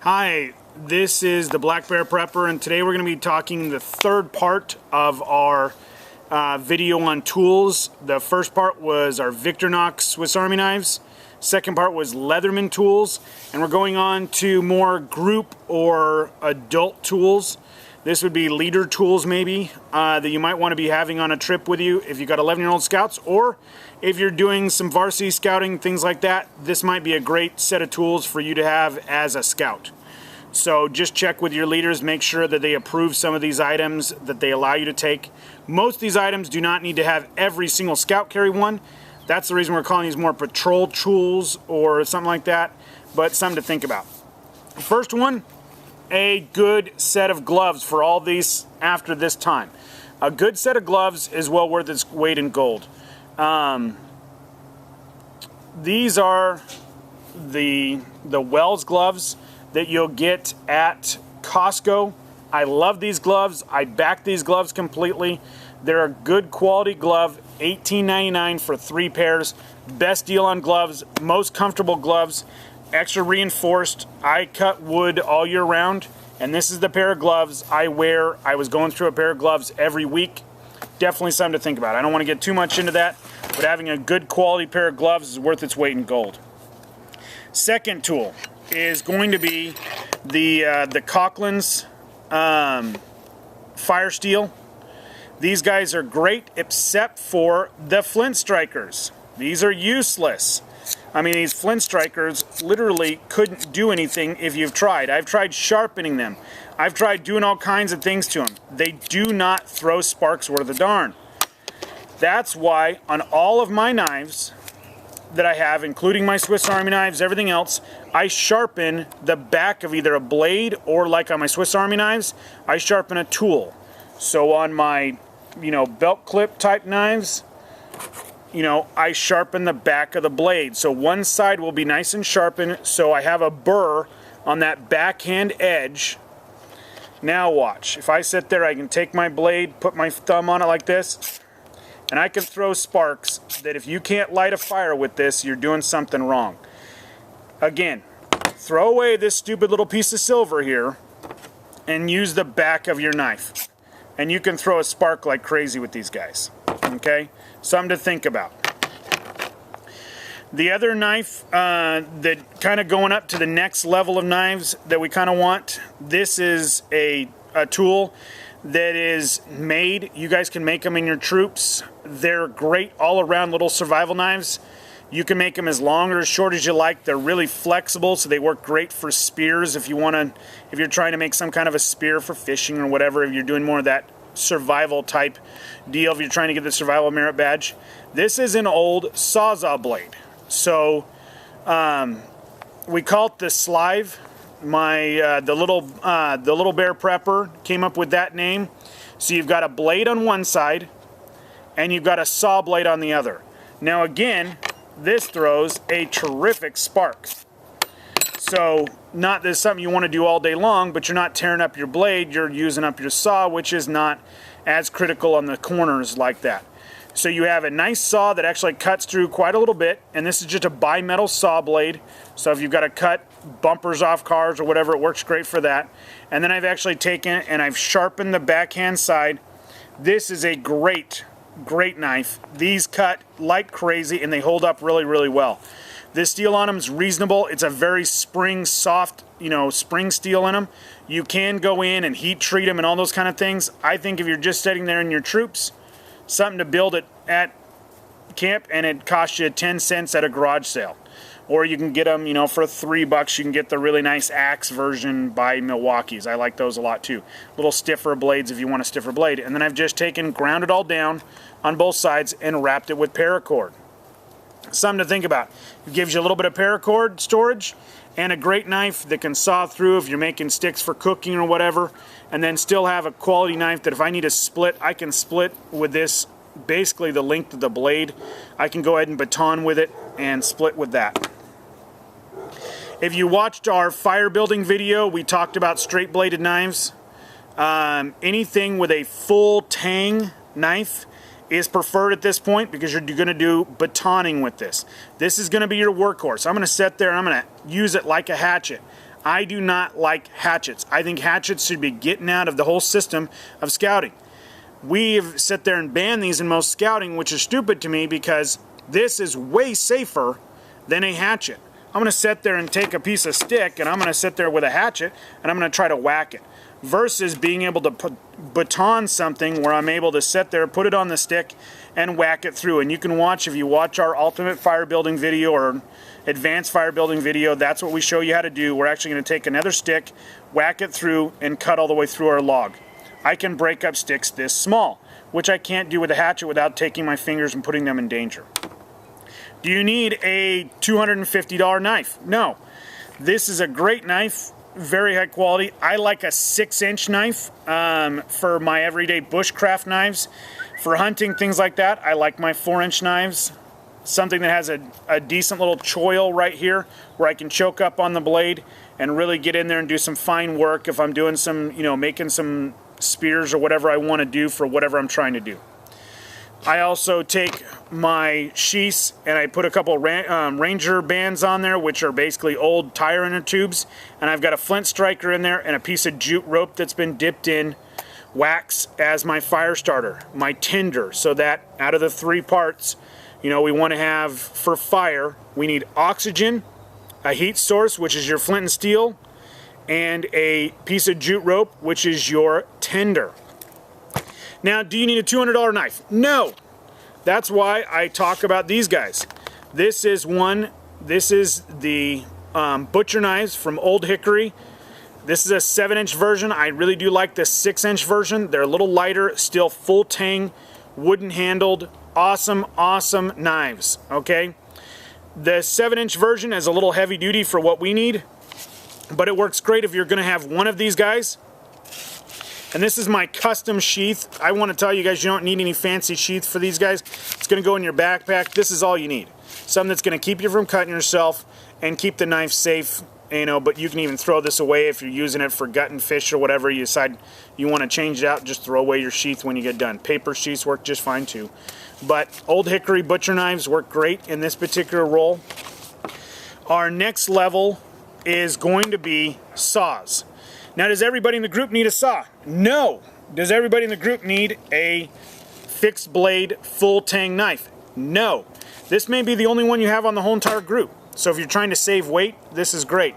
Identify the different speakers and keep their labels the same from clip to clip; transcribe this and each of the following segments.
Speaker 1: Hi, this is the Black Bear Prepper, and today we're going to be talking the third part of our video on tools. The first part was our Victorinox Swiss Army knives. Second part was Leatherman tools, and we're going on to more group or adult tools. This would be leader tools maybe that you might want to be having on a trip with you if you've got 11-year-old scouts, or if you're doing some varsity scouting, things like that. This might be a great set of tools for you to have as a scout. So just check with your leaders, make sure that they approve some of these items that they allow you to take. Most of these items do not need to have every single scout carry one. That's the reason we're calling these more patrol tools or something like that, but something to think about. First one, a good set of gloves for all these after this time. A good set of gloves is well worth its weight in gold. These are the Wells gloves that you'll get at Costco. I love these gloves. I back these gloves completely. They're a good quality glove, $18.99 for 3 pairs. Best deal on gloves, most comfortable gloves, extra reinforced. I cut wood all year round, and this is the pair of gloves I wear. I was going through a pair of gloves every week. Definitely something to think about. I don't want to get too much into that, but having a good quality pair of gloves is worth its weight in gold. Second tool is going to be the Cochlin's Fire Steel. These guys are great except for the flint strikers. These are useless. I mean, these flint strikers literally couldn't do anything if you've tried. I've tried sharpening them. I've tried doing all kinds of things to them. They do not throw sparks worth a darn. That's why on all of my knives that I have, including my Swiss Army knives, everything else, I sharpen the back of either a blade or, like on my Swiss Army knives, I sharpen a tool. So on my, belt clip type knives, I sharpen the back of the blade. So one side will be nice and sharpened, so I have a burr on that backhand edge. Now watch. If I sit there, I can take my blade, put my thumb on it like this, and I can throw sparks that if you can't light a fire with this, you're doing something wrong. Again, throw away this stupid little piece of silver here and use the back of your knife. And you can throw a spark like crazy with these guys. Okay? Something to think about. The other knife that kind of going up to the next level of knives that we kind of want, this is a tool that is made. You guys can make them in your troops. They're great all around little survival knives. You can make them as long or as short as you like. They're really flexible, so they work great for spears if you're trying to make some kind of a spear for fishing or whatever, if you're doing more of that survival type deal, if you're trying to get the survival merit badge. This is an old Sawzall blade. So we call it the Slive. The little bear prepper came up with that name. So you've got a blade on one side and you've got a saw blade on the other. Now again, this throws a terrific spark. So not this is something you want to do all day long, but you're not tearing up your blade, you're using up your saw, which is not as critical on the corners like that. So you have a nice saw that actually cuts through quite a little bit, and this is just a bimetal saw blade. So if you've got to cut bumpers off cars or whatever, it works great for that. And then I've actually taken it and I've sharpened the backhand side. This is a great knife. These cut like crazy and they hold up really, really well. This steel on them is reasonable. It's a very spring soft, spring steel in them. You can go in and heat treat them and all those kind of things. I think if you're just sitting there in your troops, something to build it at camp, and it costs you 10 cents at a garage sale. Or you can get them, for $3. You can get the really nice axe version by Milwaukee's. I like those a lot too. Little stiffer blades if you want a stiffer blade. And then I've just ground it all down on both sides and wrapped it with paracord. Something to think about. It gives you a little bit of paracord storage and a great knife that can saw through if you're making sticks for cooking or whatever, and then still have a quality knife that if I need to split, I can split with this basically the length of the blade. I can go ahead and baton with it and split with that. If you watched our fire building video, we talked about straight bladed knives. Anything with a full tang knife is preferred at this point because you're going to do batoning with this. This is going to be your workhorse. I'm going to sit there and I'm going to use it like a hatchet. I do not like hatchets. I think hatchets should be getting out of the whole system of scouting. We've sit there and banned these in most scouting, which is stupid to me because this is way safer than a hatchet. I'm going to sit there and take a piece of stick and I'm going to sit there with a hatchet and I'm going to try to whack it. Versus being able to baton something where I'm able to sit there, put it on the stick, and whack it through. And you can watch, if you watch our ultimate fire building video or advanced fire building video, that's what we show you how to do. We're actually going to take another stick, whack it through, and cut all the way through our log. I can break up sticks this small, which I can't do with a hatchet without taking my fingers and putting them in danger. Do you need a $250 knife? No. This is a great knife. Very high quality. I like a 6-inch knife for my everyday bushcraft knives. For hunting, things like that, I like my 4-inch knives. Something that has a decent little choil right here where I can choke up on the blade and really get in there and do some fine work if I'm doing some, making some spears or whatever I want to do for whatever I'm trying to do. I also take my sheaths and I put a couple Ranger bands on there, which are basically old tire inner tubes, and I've got a flint striker in there and a piece of jute rope that's been dipped in wax as my fire starter, my tinder, so that out of the 3 parts, we want to have for fire, we need oxygen, a heat source, which is your flint and steel, and a piece of jute rope, which is your tinder. Now, do you need a $200 knife? No. That's why I talk about these guys. This is the butcher knives from Old Hickory. This is a 7-inch version. I really do like the 6-inch version. They're a little lighter, still full tang, wooden handled, awesome knives, okay? The 7-inch version is a little heavy duty for what we need, but it works great if you're gonna have one of these guys. And this is my custom sheath. I want to tell you guys, you don't need any fancy sheath for these guys. It's going to go in your backpack. This is all you need. Something that's going to keep you from cutting yourself and keep the knife safe, but you can even throw this away if you're using it for gutting fish or whatever. You decide you want to change it out, just throw away your sheath when you get done. Paper sheaths work just fine too. But Old Hickory butcher knives work great in this particular role. Our next level is going to be saws. Now, does everybody in the group need a saw? No. Does everybody in the group need a fixed blade full tang knife? No. This may be the only one you have on the whole entire group. So if you're trying to save weight, this is great.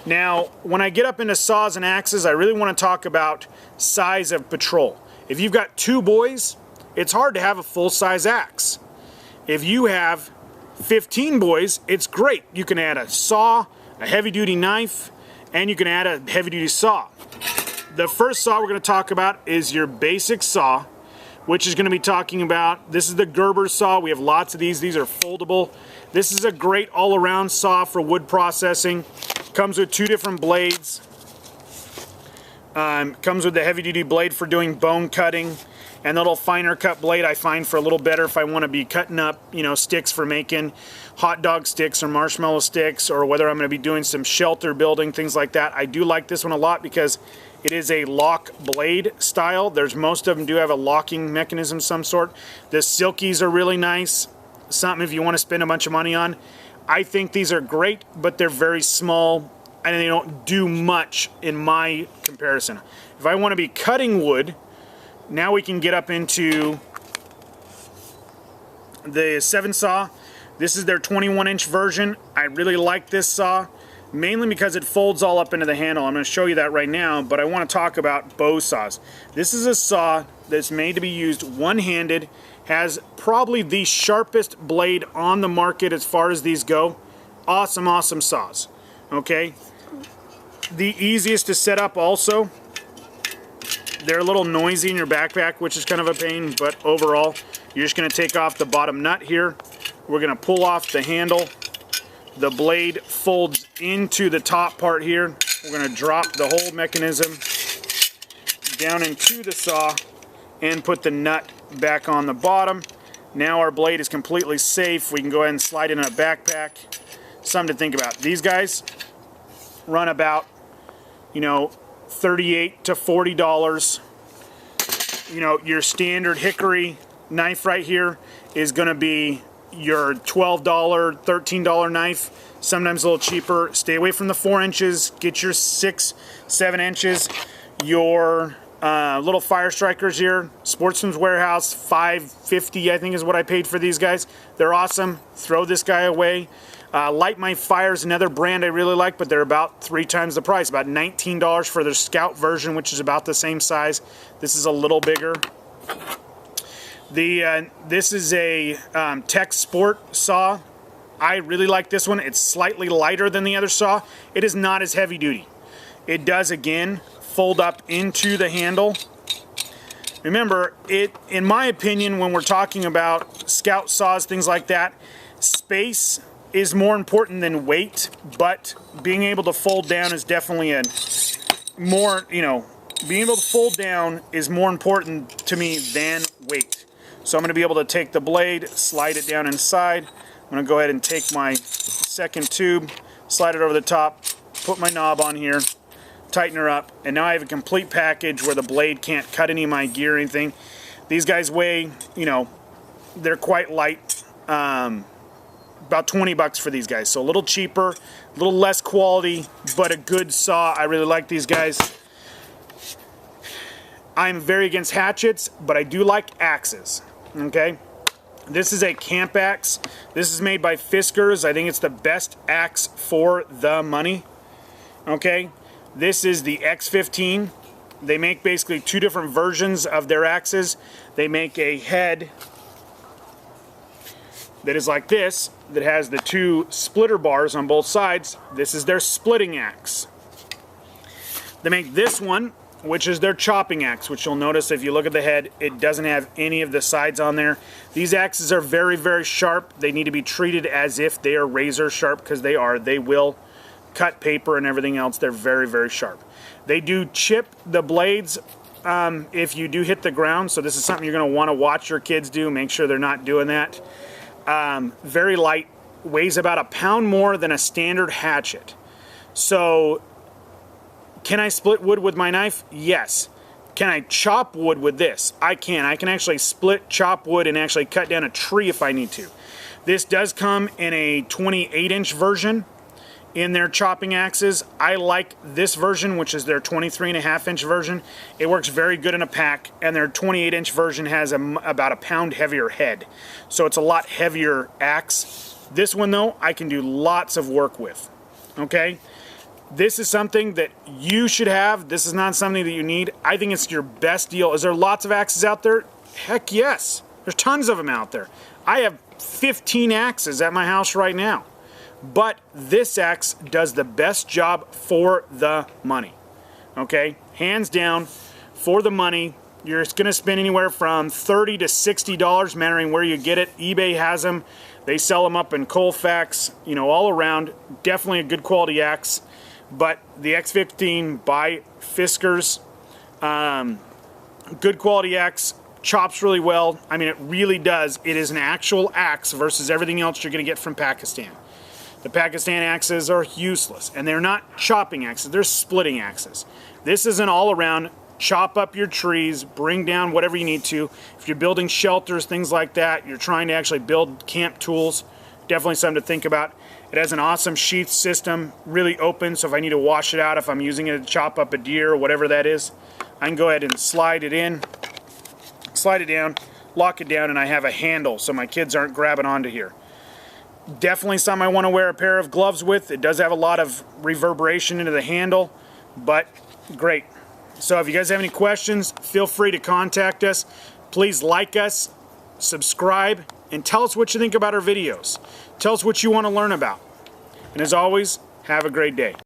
Speaker 1: Now, when I get up into saws and axes, I really want to talk about size of patrol. If you've got 2 boys, it's hard to have a full-size axe. If you have 15 boys, it's great. You can add a saw, a heavy-duty knife, and you can add a heavy-duty saw. The first saw we're going to talk about is your basic saw, which is going to be talking about, this is the Gerber saw. We have lots of these. These are foldable. This is a great all-around saw for wood processing. Comes with 2 different blades. Comes with the heavy-duty blade for doing bone cutting, and the little finer cut blade I find for a little better if I want to be cutting up, sticks for making hot dog sticks or marshmallow sticks, or whether I'm going to be doing some shelter building, things like that. I do like this one a lot because it is a lock blade style. Most of them do have a locking mechanism of some sort. The Silkies are really nice. Something if you want to spend a bunch of money on. I think these are great, but they're very small and they don't do much in my comparison. If I want to be cutting wood, now we can get up into the 7 saw. This is their 21-inch version. I really like this saw, mainly because it folds all up into the handle. I'm going to show you that right now, but I want to talk about bow saws. This is a saw that's made to be used one-handed, has probably the sharpest blade on the market as far as these go. Awesome saws, okay? The easiest to set up also. They're a little noisy in your backpack, which is kind of a pain, but overall, you're just going to take off the bottom nut here. We're going to pull off the handle. The blade folds into the top part here. We're going to drop the whole mechanism down into the saw and put the nut back on the bottom. Now our blade is completely safe. We can go ahead and slide it in a backpack. Something to think about. These guys run about, $38 to $40. Your standard hickory knife right here is going to be your $12, $13 knife, sometimes a little cheaper. Stay away from the 4 inches. Get your 6, 7 inches. Your little Fire Strikers here, Sportsman's Warehouse, $5.50 I think is what I paid for these guys. They're awesome. Throw this guy away. Light My Fire is another brand I really like, but they're about 3 times the price, about $19 for their Scout version, which is about the same size. This is a little bigger. This is a Tech Sport saw. I really like this one. It's slightly lighter than the other saw. It is not as heavy duty. It does, again, fold up into the handle. Remember, in my opinion, when we're talking about Scout saws, things like that, space is more important than weight, but being able to fold down is definitely being able to fold down is more important to me than weight. So I'm going to be able to take the blade, slide it down inside. I'm going to go ahead and take my second tube, slide it over the top, put my knob on here, tighten her up, and now I have a complete package where the blade can't cut any of my gear or anything. These guys weigh, they're quite light. About 20 bucks for these guys, so a little cheaper, a little less quality, but a good saw. I really like these guys. I'm very against hatchets, but I do like axes. Okay, this is a camp axe. This is made by Fiskars. I think it's the best axe for the money. Okay, this is the X15. They make basically 2 different versions of their axes. They make a head that is like this, that has the 2 splitter bars on both sides. This is their splitting axe. They make this one, which is their chopping axe, which you'll notice if you look at the head, it doesn't have any of the sides on there. These axes are very, very sharp. They need to be treated as if they are razor sharp, because they are. They will cut paper and everything else. They're very, very sharp. They do chip the blades if you do hit the ground, so this is something you're going to want to watch your kids do. Make sure they're not doing that. Very light, weighs about a pound more than a standard hatchet. So, can I split wood with my knife? Yes. Can I chop wood with this? I can. I can actually split, chop wood, and actually cut down a tree if I need to. This does come in a 28-inch version in their chopping axes. I like this version, which is their 23.5-inch version. It works very good in a pack, and their 28-inch version has about a pound heavier head. So it's a lot heavier axe. This one, though, I can do lots of work with. Okay? This is something that you should have. This is not something that you need. I think it's your best deal. Is there lots of axes out there? Heck yes. There's tons of them out there. I have 15 axes at my house right now. But this axe does the best job for the money. Okay? Hands down, for the money, you're going to spend anywhere from $30 to $60, mattering where you get it. eBay has them. They sell them up in Colfax, all around. Definitely a good quality axe. But the X15 by Fiskars, good quality axe, chops really well. I mean, it really does. It is an actual axe versus everything else you're going to get from Pakistan. The Pakistan axes are useless, and they're not chopping axes, they're splitting axes. This is an all-around, chop up your trees, bring down whatever you need to. If you're building shelters, things like that, you're trying to actually build camp tools, definitely something to think about. It has an awesome sheath system, really open, so if I need to wash it out, if I'm using it to chop up a deer or whatever that is, I can go ahead and slide it in, slide it down, lock it down, and I have a handle so my kids aren't grabbing onto here. Definitely something I want to wear a pair of gloves with. It does have a lot of reverberation into the handle, but great. So if you guys have any questions, feel free to contact us. Please like us, subscribe, and tell us what you think about our videos. Tell us what you want to learn about. And as always, have a great day.